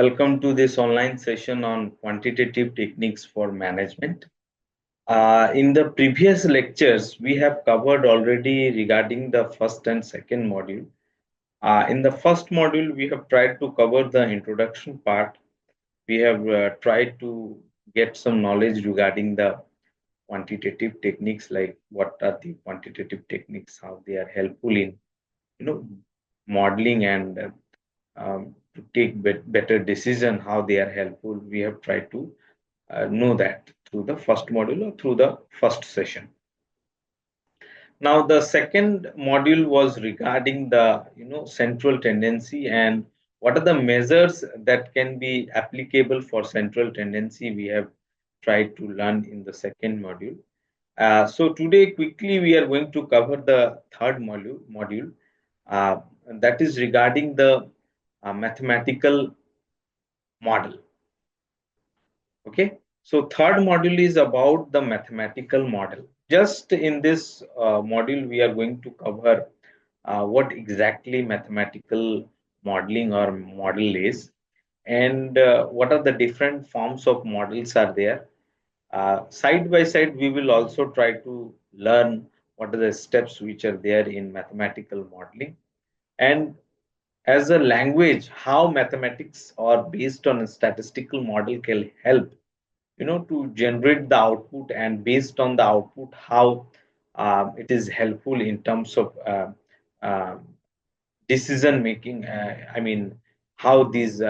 Welcome to this online session on quantitative techniques for management. In the previous lectures, we have covered already regarding the first and second module. In the first module, we have tried to cover the introduction part. We have tried to get some knowledge regarding the quantitative techniques, like what are the quantitative techniques, how they are helpful in you know modeling and to take better decision, how they are helpful. We have tried to know that through the first module or through the first session. Now the second module was regarding the central tendency and what are the measures that can be applicable for central tendency. We have tried to learn in the second module. So today quickly we are going to cover the third module uh, that is regarding the mathematical model. Okay, so third module is about the mathematical model. Just in this module, we are going to cover what exactly mathematical modeling or model is, and what are the different forms of models are there. Side by side, we will also try to learn what are the steps which are there in mathematical modeling, and as a language, how mathematics or based on a statistical model can help to generate the output, and based on the output how it is helpful in terms of uh, decision making. I mean, how these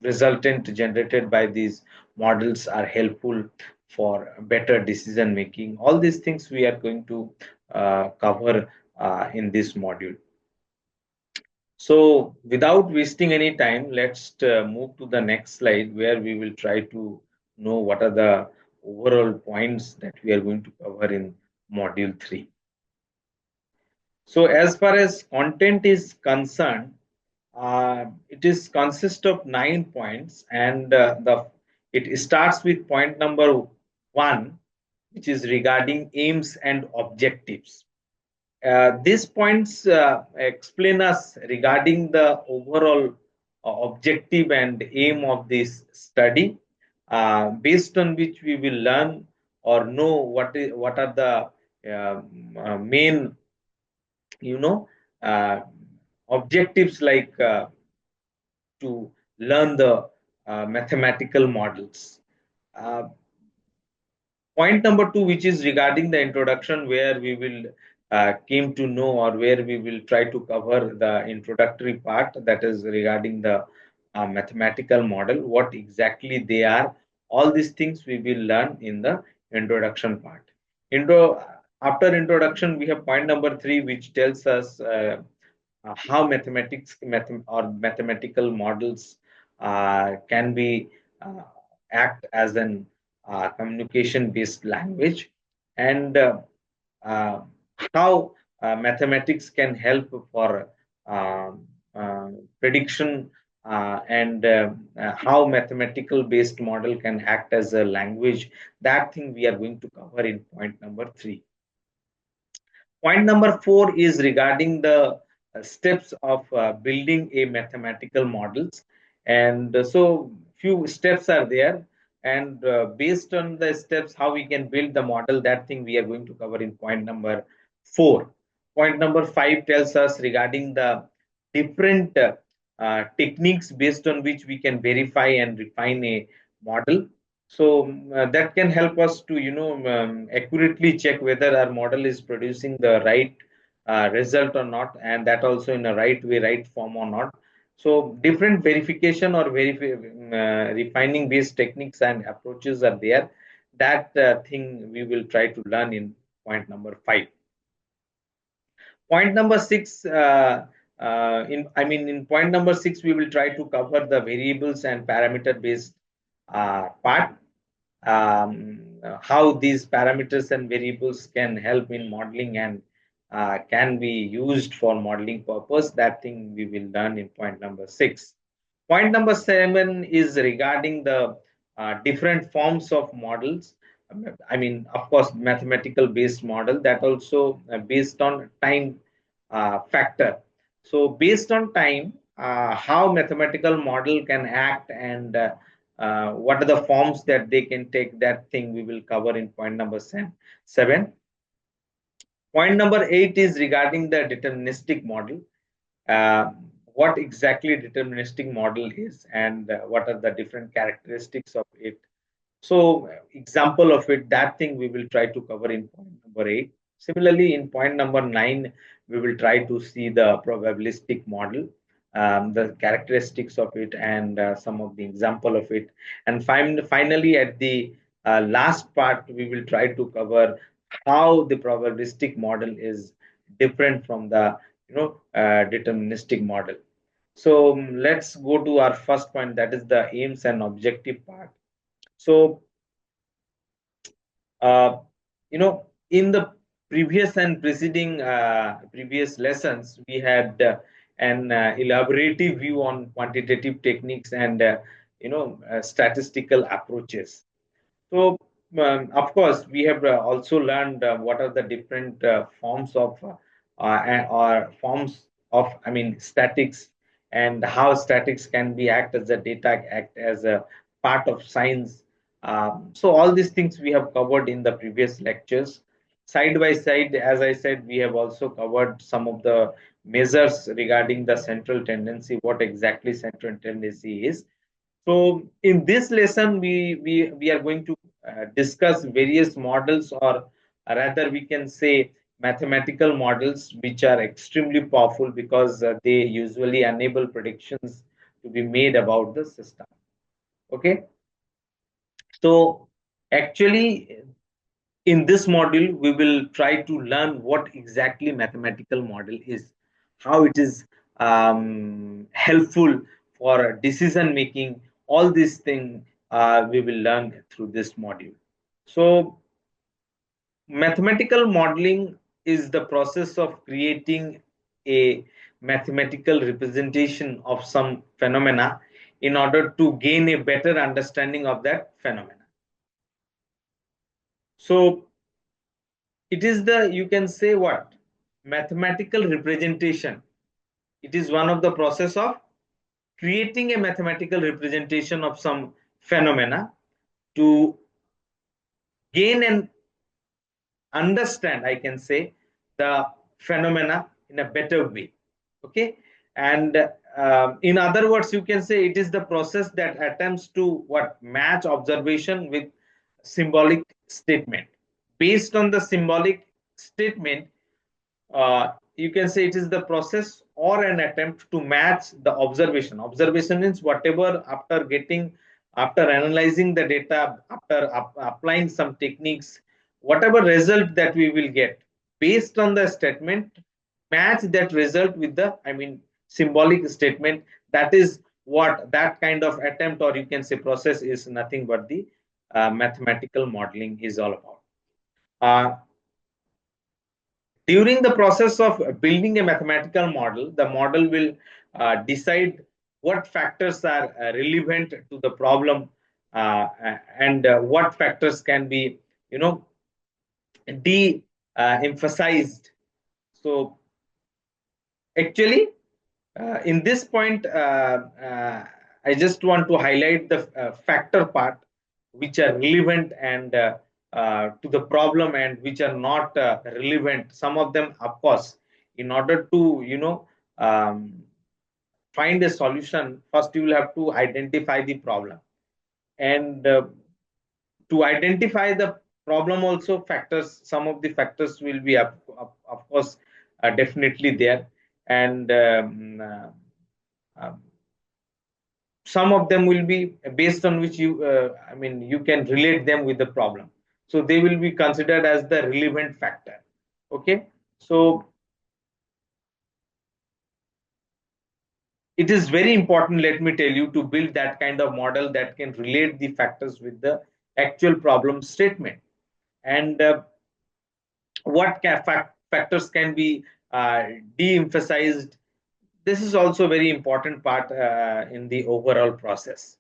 resultant generated by these models are helpful for better decision making. All these things we are going to cover in this module. So, without wasting any time, let's move to the next slide where we will try to know what are the overall points that we are going to cover in module 3. So, as far as content is concerned, it is consist of 9 points, and the it starts with point number 1, which is regarding aims and objectives. These points explain us regarding the overall objective and aim of this study, based on which we will learn or know what are the main you know uh, objectives, like to learn the mathematical models. Uh, Point number 2, which is regarding the introduction, where we will came to know, or where we will try to cover the introductory part, that is regarding the mathematical model, what exactly they are. All these things we will learn in the introduction part. After introduction, we have point number 3, which tells us how or mathematical models can be act as an communication based language, and uh, how mathematics can help for um, prediction, and how mathematical based model can act as a language. That thing we are going to cover in point number 3. Point number 4 is regarding the steps of building a mathematical models, and so few steps are there, and based on the steps how we can build the model, that thing we are going to cover in point number 4. Point number 5 tells us regarding the different techniques based on which we can verify and refine a model. So that can help us to accurately check whether our model is producing the right result or not, and that also in a right way, right form or not. So different verification or refining based techniques and approaches are there. That thing we will try to learn in point number 5. Point number 6, in point number 6, we will try to cover the variables and parameter based part, how these parameters and variables can help in modeling and can be used for modeling purpose. That thing we will learn in point number 6. Point number 7 is regarding the different forms of models. Of course, mathematical based model, that also based on time factor. So based on time, how mathematical model can act, and what are the forms that they can take. That thing we will cover in point number 7. Point number 8 is regarding the deterministic model. uh, what exactly deterministic model is, and what are the different characteristics of it. So, example of it, that thing we will try to cover in point number 8. Similarly, in point number 9, we will try to see the probabilistic model, the characteristics of it, and some of the example of it. And finally, at the last part, we will try to cover how the probabilistic model is different from the deterministic model. So let's go to our first point, that is the aims and objective part. So uh, in the previous and preceding previous lessons, we had an elaborative view on quantitative techniques and statistical approaches. So, of course, we have also learned what are the different forms of or forms of, I mean, statics, and how statics can be act as a data, act as a part of science. So, all these things we have covered in the previous lectures. Side by side, as I said, we have also covered some of the measures regarding the central tendency, what exactly central tendency is. So in this lesson, we are going to discuss various models, or rather, we can say mathematical models, which are extremely powerful because they usually enable predictions to be made about the system. Okay, so actually, in this module, we will try to learn what exactly mathematical model is, how it is helpful for decision making. All these things we will learn through this module. So, mathematical modeling is the process of creating a mathematical representation of some phenomena in order to gain a better understanding of that phenomena. So, it is the, you can say, what, mathematical representation. It is one of the process of creating a mathematical representation of some phenomena to gain and understand, I can say, the phenomena in a better way. Okay, and in other words, you can say it is the process that attempts to what, match observation with symbolic statement. Based on the symbolic statement, you can say it is the process or an attempt to match the observation. Observation means whatever, after getting, after analyzing the data, after applying some techniques, whatever result that we will get based on the statement, match that result with the, I mean, symbolic statement. That is what that kind of attempt, or you can say process, is nothing but the mathematical modeling is all about. During the process of building a mathematical model, the model will decide what factors are relevant to the problem, and what factors can be, you know, de-emphasized. So actually, in this point, I just want to highlight the factor part, which are relevant and to the problem, and which are not relevant. Some of them, of course, in order to find a solution, first you will have to identify the problem, and to identify the problem, also factors. Some of the factors will be, of course, definitely there, and um, some of them will be based on which you I mean, you can relate them with the problem, so they will be considered as the relevant factor. Okay, so it is very important, let me tell you, to build that kind of model that can relate the factors with the actual problem statement, and what factors can be de-emphasized. This is also a very important part in the overall process.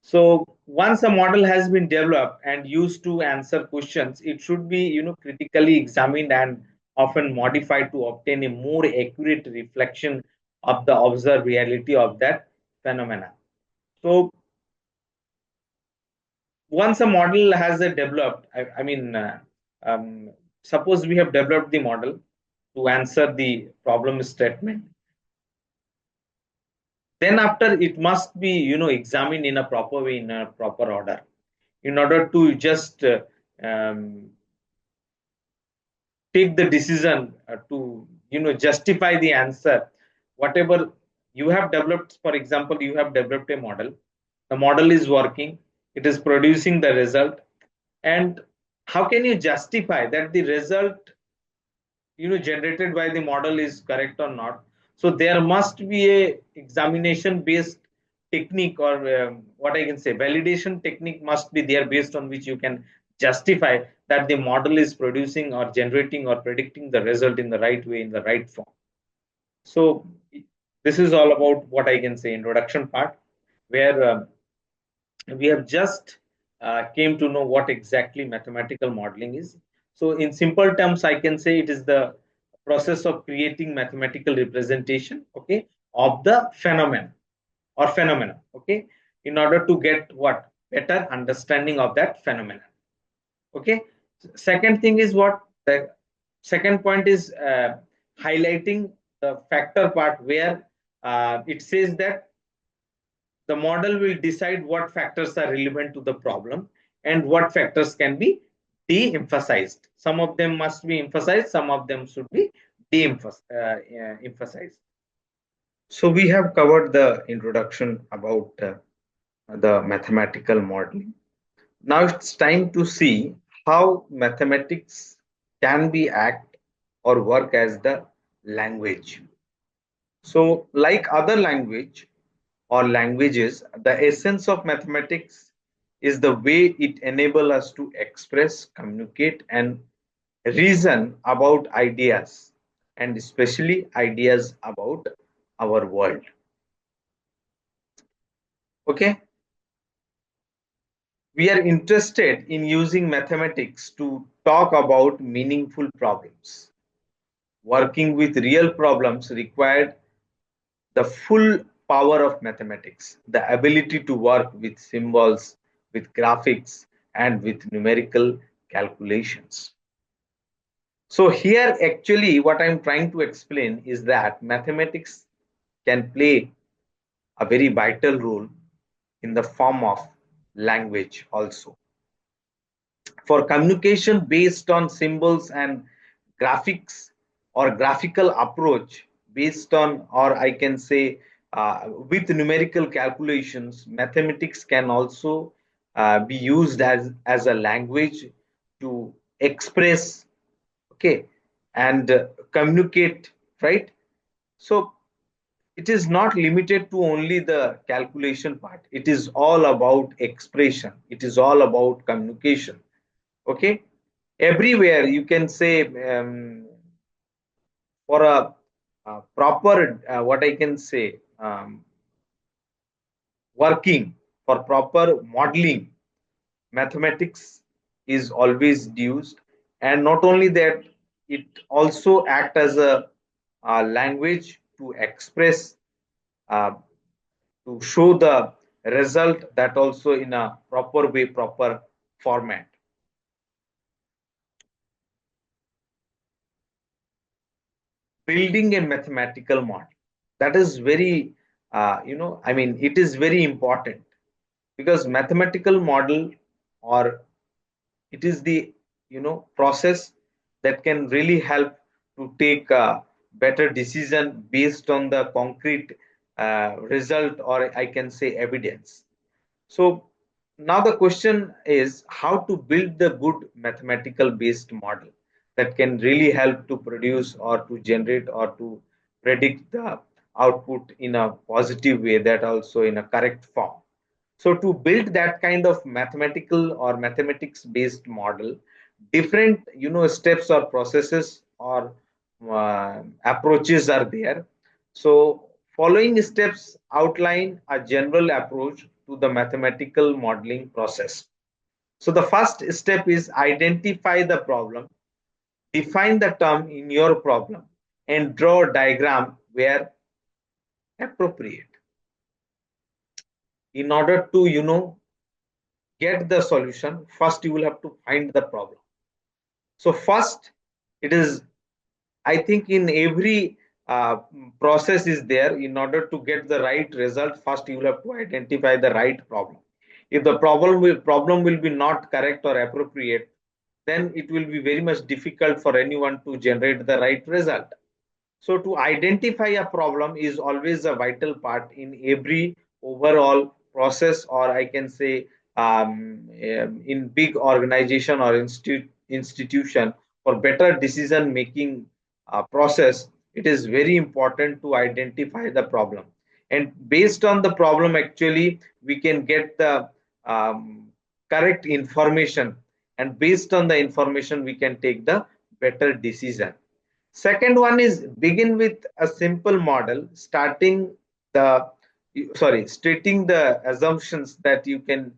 So once a model has been developed and used to answer questions, it should be, critically examined and often modified to obtain a more accurate reflection of the observed reality of that phenomena. So once a model has a developed, um, suppose we have developed the model to answer the problem statement, then after it must be examined in a proper way, in a proper order, in order to just um, take the decision to justify the answer. Whatever you have developed, for example, you have developed a model, the model is working, it is producing the result, and how can you justify that the result generated by the model is correct or not? So there must be a examination based technique, or what I can say, validation technique must be there, based on which you can justify that the model is producing or generating or predicting the result in the right way, in the right form. So this is all about what I can say introduction part, where we have just came to know what exactly mathematical modeling is. So in simple terms, I can say it is the process of creating mathematical representation, okay, of the phenomenon or phenomena, okay, in order to get what better understanding of that phenomenon. Okay. Second thing is what the second point is highlighting the factor part, where it says that the model will decide what factors are relevant to the problem and what factors can be de-emphasized. Some of them must be emphasized, some of them should be de-emphasized. So we have covered the introduction about the mathematical modeling. Now it's time to see how mathematics can be act or work as the language. So like other language or languages, the essence of mathematics is the way it enables us to express, communicate, and reason about ideas, and especially ideas about our world. Okay, we are interested in using mathematics to talk about meaningful problems. Working with real problems required the full power of mathematics, the ability to work with symbols, with graphics, and with numerical calculations. So, here actually, what I'm trying to explain is that mathematics can play a very vital role in the form of language also. For communication based on symbols and graphics, or graphical approach based on, or I can say with numerical calculations, mathematics can also be used as a language to express, okay, and communicate, right? So it is not limited to only the calculation part, it is all about expression, it is all about communication. Okay, everywhere you can say, for a proper what I can say, working, for proper modeling, mathematics is always used. And not only that, it also act as a language to express, uh, to show the result, that also in a proper way, proper format. Building a mathematical model, that is very it is very important, because mathematical model, or it is the process that can really help to take a better decision based on the concrete result, or I can say evidence. So now the question is how to build the good mathematical based model that can really help to produce or to generate or to predict the output in a positive way, that also in a correct form. So to build that kind of mathematical or mathematics based model, different steps or processes or approaches are there. So following steps outline a general approach to the mathematical modeling process. So the first step is identify the problem, define the term in your problem, and draw a diagram where appropriate. In order to, get the solution, first you will have to find the problem. So first, it is, I think in every process is there, in order to get the right result, first you will have to identify the right problem. If the problem will be not correct or appropriate, then it will be very much difficult for anyone to generate the right result. So to identify a problem is always a vital part in every overall process, or I can say in big organization or institution, for better decision making process, it is very important to identify the problem. And based on the problem, actually, we can get the correct information. And based on the information, we can take the better decision. Second one is begin with a simple model, the stating the assumptions that you can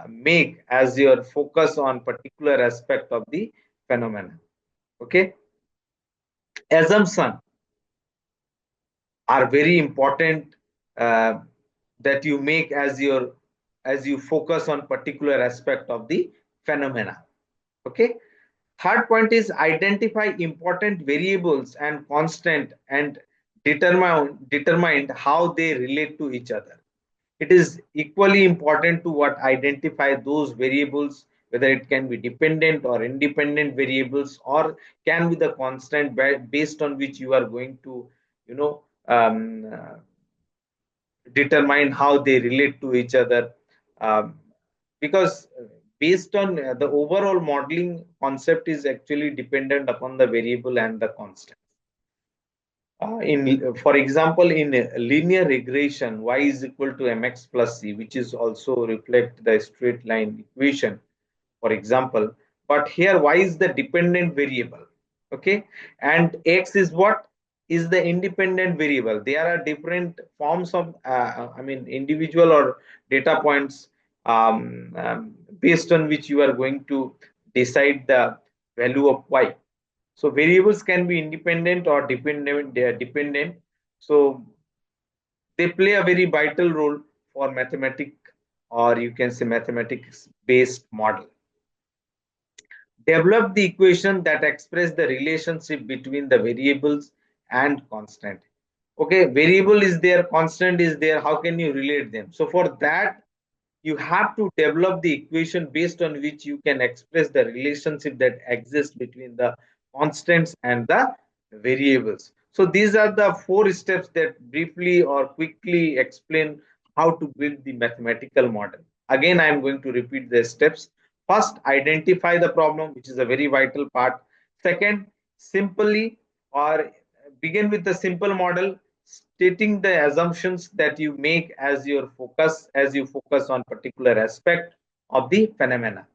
make as your focus on particular aspect of the phenomenon. Okay, assumption are very important uh, that you make as you focus on particular aspect of the phenomena. Okay. Third point is identify important variables and constant and determine how they relate to each other. It is equally important to what identify those variables, whether it can be dependent or independent variables, or can be the constant based on which you are going to, you know, determine how they relate to each other. Um, because based on the overall modeling concept is actually dependent upon the variable and the constant. For example, in linear regression, y is equal to mx plus c, which is also reflect the straight line equation, for example. But here y is the dependent variable, okay, and x is what is the independent variable. There are different forms of I mean individual or data points based on which you are going to decide the value of y. So variables can be independent or dependent. They are dependent. So they play a very vital role for mathematic, or you can say mathematics based model. Develop the equation that express the relationship between the variables and constant. Okay, variable is there, constant is there, how can you relate them? So for that, you have to develop the equation based on which you can express the relationship that exists between the constants and the variables. So these are the four steps that briefly or quickly explain how to build the mathematical model. Again, I am going to repeat the steps. First, identify the problem, which is a very vital part. Second, simply or begin with the simple model, stating the assumptions that you make as you focus on particular aspect of the phenomena.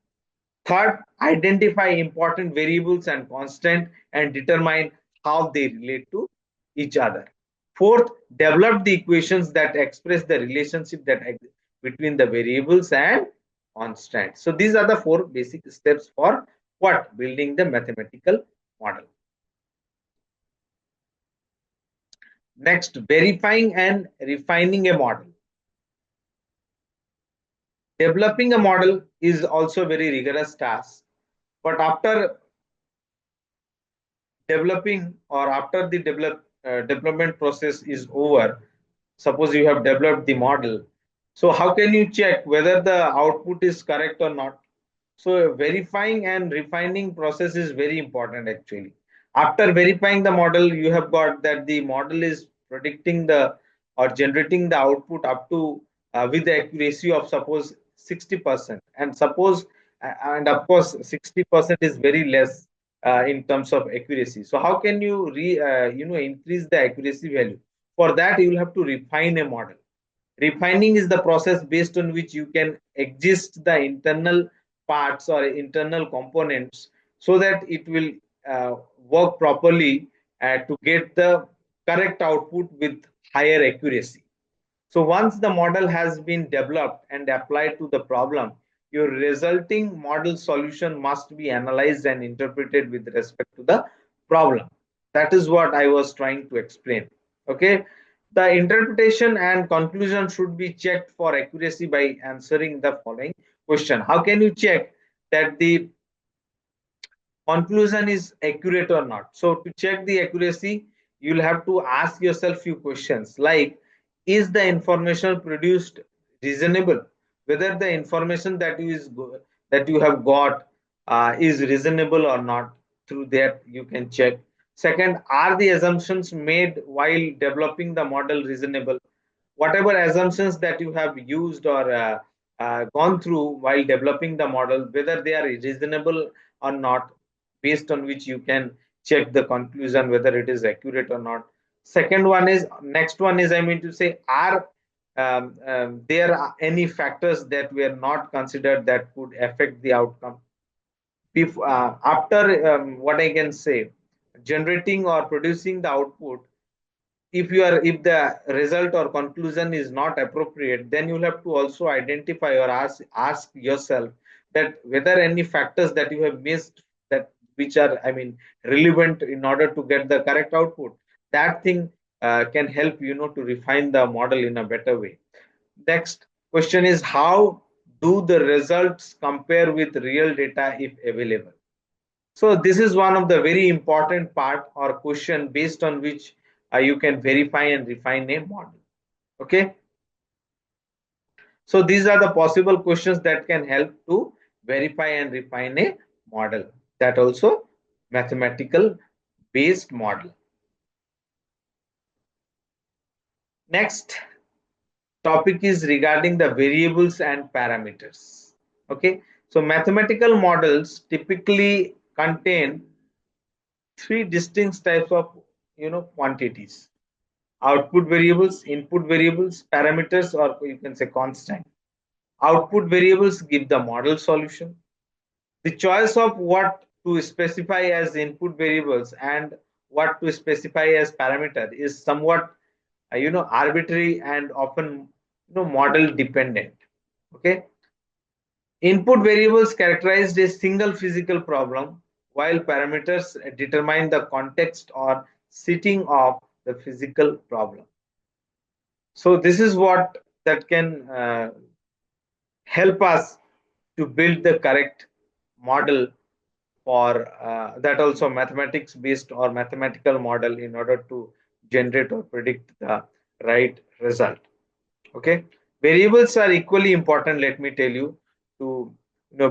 Third, identify important variables and constant and determine how they relate to each other. Fourth, develop the equations that express the relationship that between the variables and constant. So these are the four basic steps for what building the mathematical model. Next, verifying and refining a model. Developing a model is also a very rigorous task, but after developing or after the development process is over, suppose you have developed the model, so how can you check whether the output is correct or not? So verifying and refining process is very important actually. After verifying the model, you have got that the model is predicting the or generating the output up to with the accuracy of suppose 60%. And suppose and of course 60% is very less in terms of accuracy. So how can you increase the accuracy value? For that, you will have to refine a model. Refining is the process based on which you can exist the internal parts or internal components so that it will work properly to get the correct output with higher accuracy. So once the model has been developed and applied to the problem, your resulting model solution must be analyzed and interpreted with respect to the problem. That is what I was trying to explain. Okay. The interpretation and conclusion should be checked for accuracy by answering the following question. How can you check that the conclusion is accurate or not? So to check the accuracy, you'll have to ask yourself few questions like, is the information produced reasonable? Whether the information that you have got is reasonable or not, through that you can check. Second, are the assumptions made while developing the model reasonable? Whatever assumptions that you have used or gone through while developing the model, whether they are reasonable or not, based on which you can check the conclusion whether it is accurate or not. Second one is, next one is, I mean to say, are there are any factors that were not considered that could affect the outcome? After what I can say, generating or producing the output, if the result or conclusion is not appropriate, then you'll have to also identify or ask yourself that whether any factors that you have missed, that which are, I mean, relevant in order to get the correct output, that thing can help to refine the model in a better way. Next question is, how do the results compare with real data if available? So this is one of the very important part or question based on which you can verify and refine a model. Okay. So these are the possible questions that can help to verify and refine a model. That also mathematical based model. Next topic is regarding the variables and parameters. Okay. So mathematical models typically contain three distinct types of quantities: output variables, input variables, parameters, or you can say constant. Output variables give the model solution. The choice of what to specify as input variables and what to specify as parameter is somewhat arbitrary and often model dependent. Okay. Input variables characterized a single physical problem, while parameters determine the context or setting of the physical problem. So this is what that can help us to build the correct model for that also mathematics based or mathematical model in order to generate or predict the right result. Okay. Variables are equally important, let me tell you, to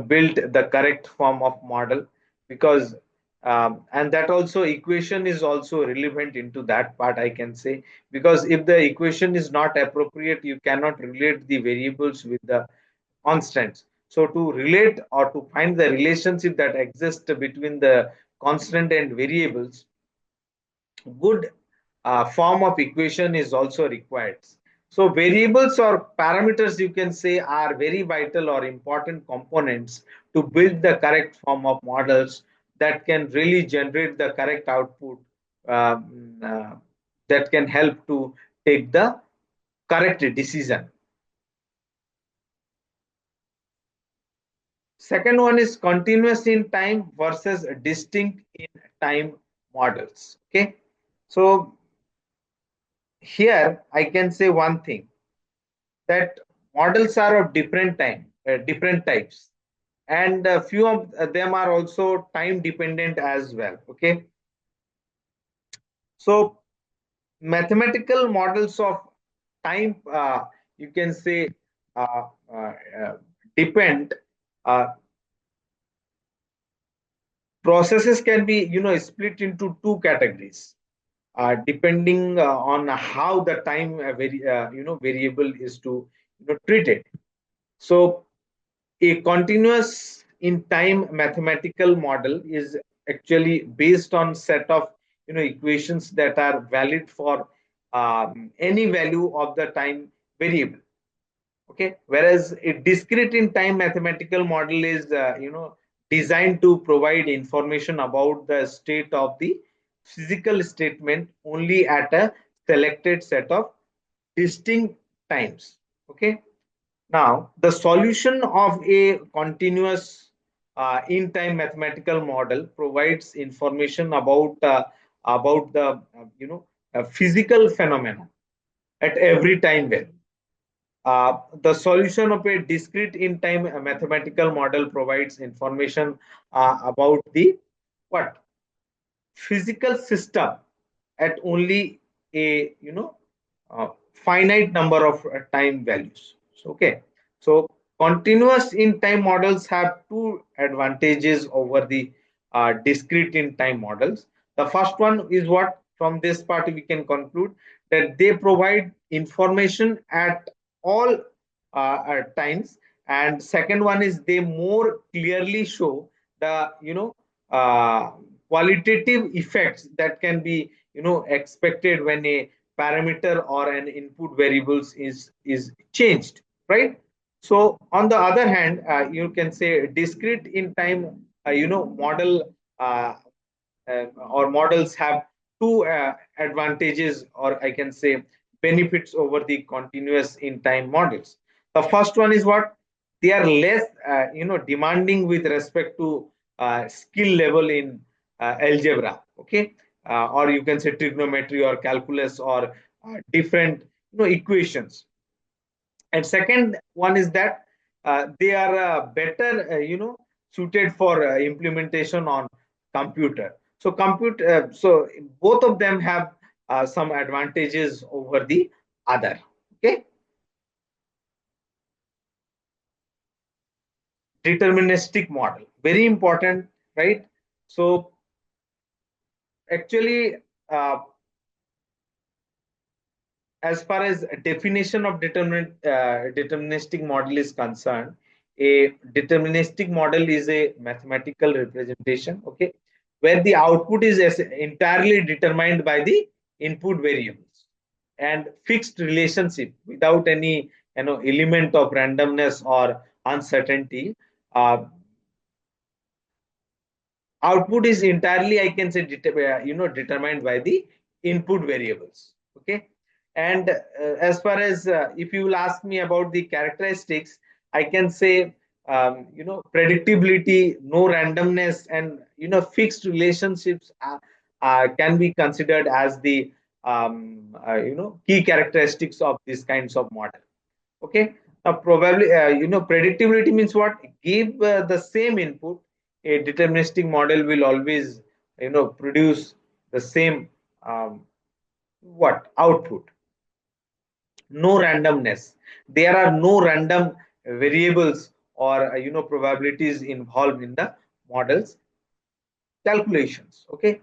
build the correct form of model, because and that also equation is also relevant into that part, I can say, because if the equation is not appropriate, you cannot relate the variables with the constants. So to relate or to find the relationship that exists between the constant and variables, good form of equation is also required. So variables or parameters, you can say, are very vital or important components to build the correct form of models that can really generate the correct output, um, uh, that can help to take the correct decision. Second one is continuous in time versus distinct in time models. Okay. So here I can say one thing, that models are of different types, and a few of them are also time dependent as well. Okay. So mathematical models of time, you can say, uh, uh, uh, depend. Uh, Processes can be split into two categories, depending on how the time variable is to treated. So a continuous in time mathematical model is actually based on set of equations that are valid for any value of the time variable. Okay. Whereas a discrete in time mathematical model is designed to provide information about the state of the physical statement only at a selected set of distinct times. Okay. Now, the solution of a continuous in time mathematical model provides information about the physical phenomena. at every time value. The solution of a discrete in time mathematical model provides information about the what physical system at only a finite number of time values. So, okay, so continuous in time models have two advantages over the discrete in time models. The first one is what from this part we can conclude that they provide information at all times, and second one is they more clearly show the uh, qualitative effects that can be expected when a parameter or an input variables is changed, right? So on the other hand, you can say discrete in time model or models have two advantages, or I can say benefits over the continuous in time models. The first one is what they are less demanding with respect to skill level in algebra, okay, or you can say trigonometry or calculus or different equations. And second one is that they are better suited for implementation on computer. So compute so both of them have some advantages over the other, okay. Deterministic model, very important, right? So actually, as far as definition of deterministic model is concerned, a deterministic model is a mathematical representation, okay, where the output is entirely determined by the input variables and fixed relationship without any element of randomness or uncertainty. Uh, Output is entirely, I can say, determined by the input variables, okay. And as far as if you will ask me about the characteristics, I can say predictability, no randomness, and fixed relationships can be considered as the key characteristics of these kinds of model, okay. Now probably predictability means what, give the same input, a deterministic model will always produce the same um, what output. No randomness, there are no random variables or probabilities involved in the models calculations, okay.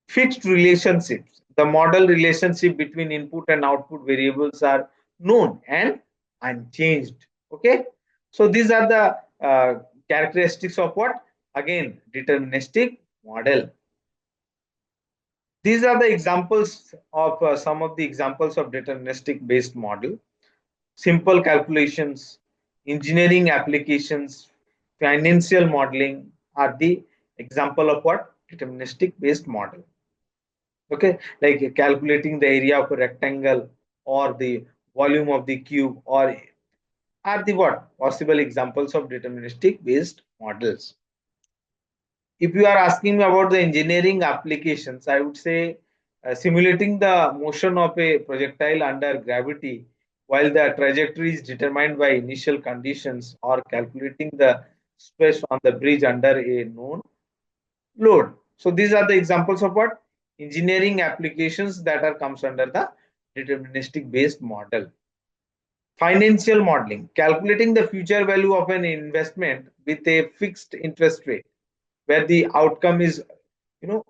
Fixed relationships, the model relationship between input and output variables are known and unchanged, okay. So these are the characteristics of what, again, deterministic model. These are the examples of some of the examples of deterministic based model: simple calculations, engineering applications, financial modeling are the example of what, deterministic based model, okay. Like calculating the area of a rectangle or the volume of the cube or are the what possible examples of deterministic based models. If you are asking me about the engineering applications, I would say simulating the motion of a projectile under gravity while the trajectory is determined by initial conditions, or calculating the stress on the bridge under a known load. So these are the examples of what, engineering applications that are comes under the deterministic based model. Financial modeling, calculating the future value of an investment with a fixed interest rate, where the outcome is you know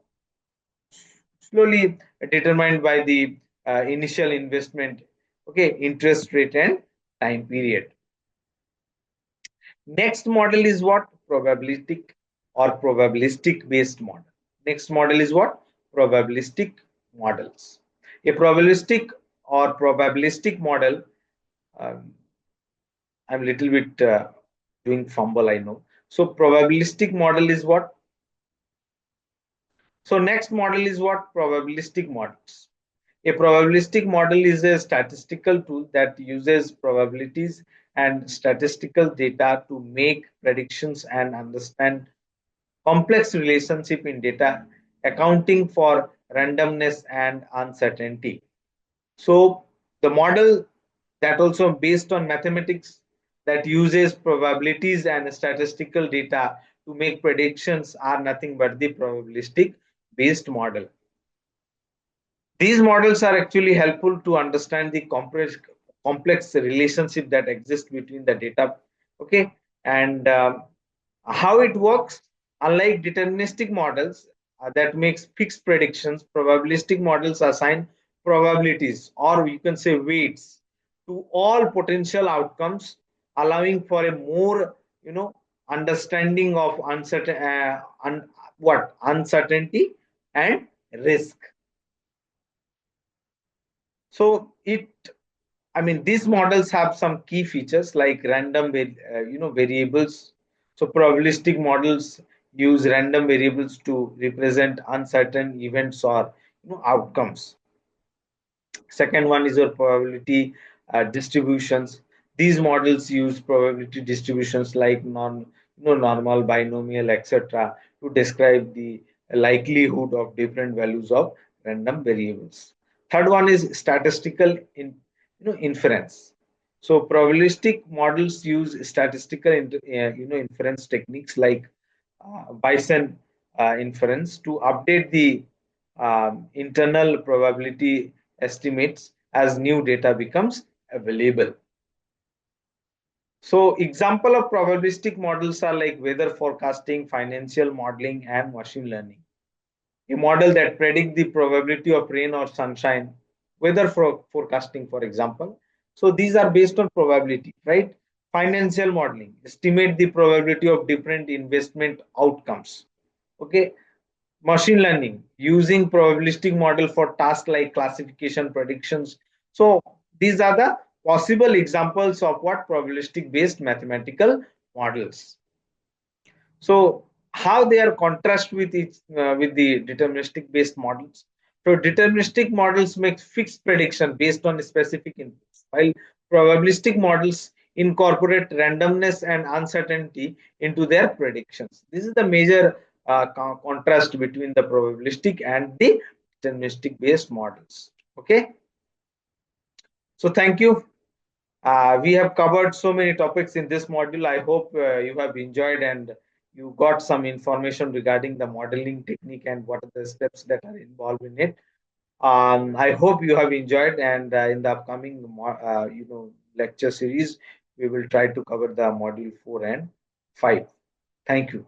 slowly determined by the initial investment, okay, interest rate and time period. Next model is what, probabilistic or probabilistic based model. Next model is what, probabilistic models. A probabilistic or probabilistic model, um, I'm a little bit doing fumble, I know. So probabilistic model is what, so next model is what, probabilistic models. A probabilistic model is a statistical tool that uses probabilities and statistical data to make predictions and understand complex relationship in data, accounting for randomness and uncertainty. So The model that also based on mathematics that uses probabilities and statistical data to make predictions are nothing but the probabilistic based model. These models are actually helpful to understand the complex relationship that exists between the data. Okay, and how it works. Unlike deterministic models that makes fixed predictions, probabilistic models assign probabilities, or you can say weights, to all potential outcomes, allowing for a more, understanding of uncertainty and risk. So these models have some key features like variables. So probabilistic models use random variables to represent uncertain events or outcomes. Second one is your probability distributions. These models use probability distributions like normal, binomial, etc., to describe the likelihood of different values of random variables. Third one is statistical inference. So probabilistic models use statistical inference techniques like Bayesian inference to update the internal probability estimates as new data becomes available. So example of probabilistic models are like weather forecasting, financial modeling, and machine learning. A model that predict the probability of rain or sunshine, weather forecasting, for example. So these are based on probability, right? Financial modeling, estimate the probability of different investment outcomes. Okay, machine learning using probabilistic model for tasks like classification predictions. So these are the possible examples of what probabilistic based mathematical models. So how they are contrast with the deterministic based models. So deterministic models make fixed prediction based on specific inputs, while probabilistic models incorporate randomness and uncertainty into their predictions. This is the major contrast between the probabilistic and the deterministic based models. Okay, so thank you. We have covered so many topics in this module. I hope you have enjoyed and you got some information regarding the modeling technique and what are the steps that are involved in it. I hope you have enjoyed, and in the upcoming lecture series, we will try to cover the module 4 and 5. Thank you.